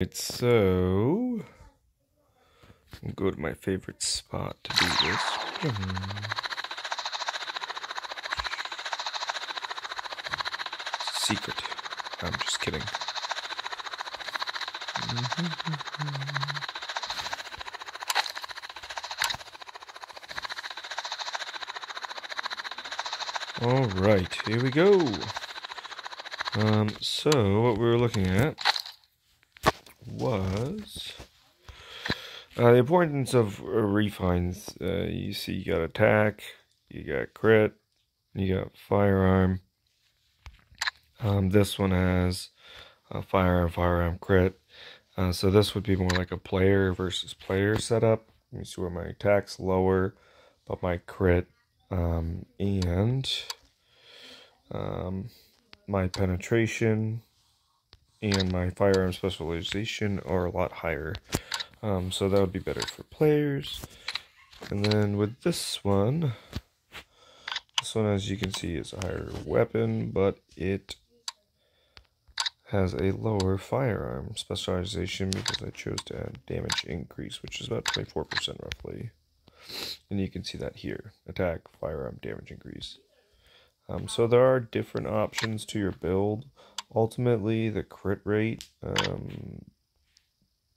So I'll go to my favorite spot to do this. Secret. I'm just kidding. All right, here we go. So what we were looking at was the importance of refines. You see, you got attack, you got crit, you got firearm. This one has firearm, crit. So this would be more like a player versus player setup. Let me see where my attack's lower, but my crit and my penetration and my firearm specialization are a lot higher. So that would be better for players. And then with this one, as you can see, is a higher weapon, but it has a lower firearm specialization because I chose to add damage increase, which is about 24% roughly. And you can see that here, attack, firearm, damage increase. So there are different options to your build. Ultimately, the crit rate,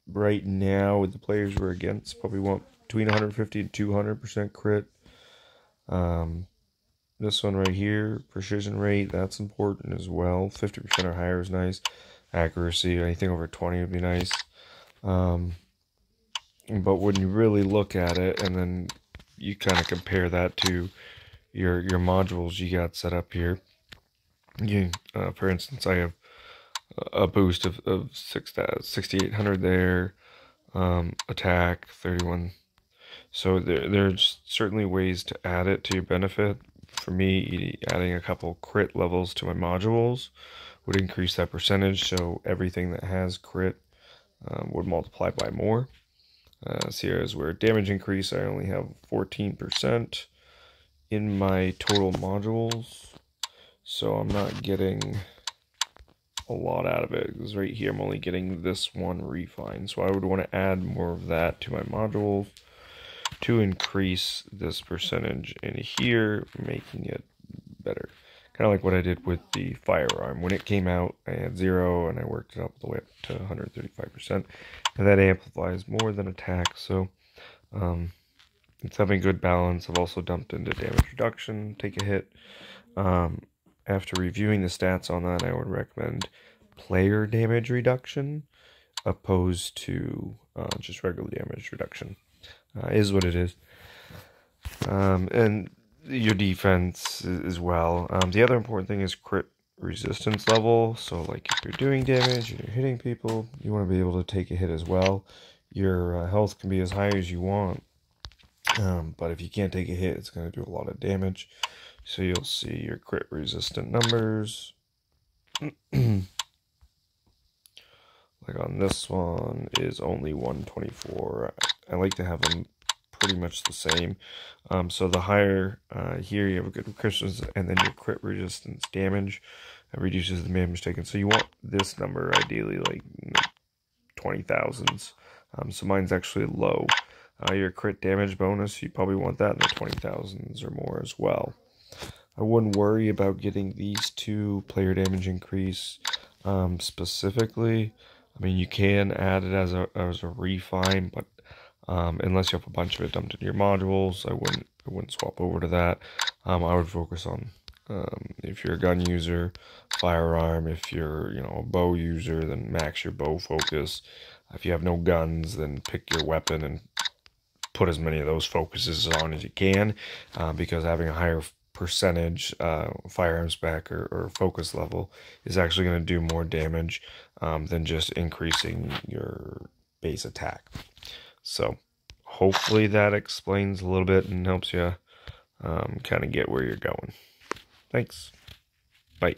right now with the players we're against, probably want between 150 and 200% crit. This one right here, precision rate, that's important as well. 50% or higher is nice. Accuracy, anything over 20 would be nice. But when you really look at it and then you kind of compare that to your modules you got set up here, for instance, I have a boost of 6,800 there, attack 31. So there's certainly ways to add it to your benefit. For me, adding a couple crit levels to my modules would increase that percentage, so everything that has crit would multiply by more. So here's where damage increase, I only have 14% in my total modules, so I'm not getting a lot out of it, because right here I'm only getting this one refine, so I would want to add more of that to my modules to increase this percentage in here, making it better. Kind of like what I did with the firearm. When it came out, I had 0, and I worked it up the way up to 135%, and that amplifies more than attack, so it's having good balance. I've also dumped into damage reduction, take a hit. After reviewing the stats on that, I would recommend player damage reduction opposed to just regular damage reduction. Is what it is. And your defense as well. The other important thing is crit resistance level. So like if you're doing damage and you're hitting people, you want to be able to take a hit as well. Your health can be as high as you want, but if you can't take a hit, it's going to do a lot of damage. So you'll see your crit resistant numbers. Like on this one is only 124. I like to have them pretty much the same. So the higher here you have a good resistance, and then your crit resistance damage reduces the damage taken. So you want this number ideally like 20,000s. So mine's actually low. Your crit damage bonus, you probably want that in the 20,000s or more as well. I wouldn't worry about getting these two player damage increase specifically. I mean, you can add it as a refine, but unless you have a bunch of it dumped into your modules, I wouldn't swap over to that. I would focus on if you're a gun user, firearm. If you're a bow user, then max your bow focus. If you have no guns, then pick your weapon and put as many of those focuses on as you can, because having a higher percentage firearms back or focus level is actually going to do more damage than just increasing your base attack. So hopefully that explains a little bit and helps you kind of get where you're going. Thanks. Bye.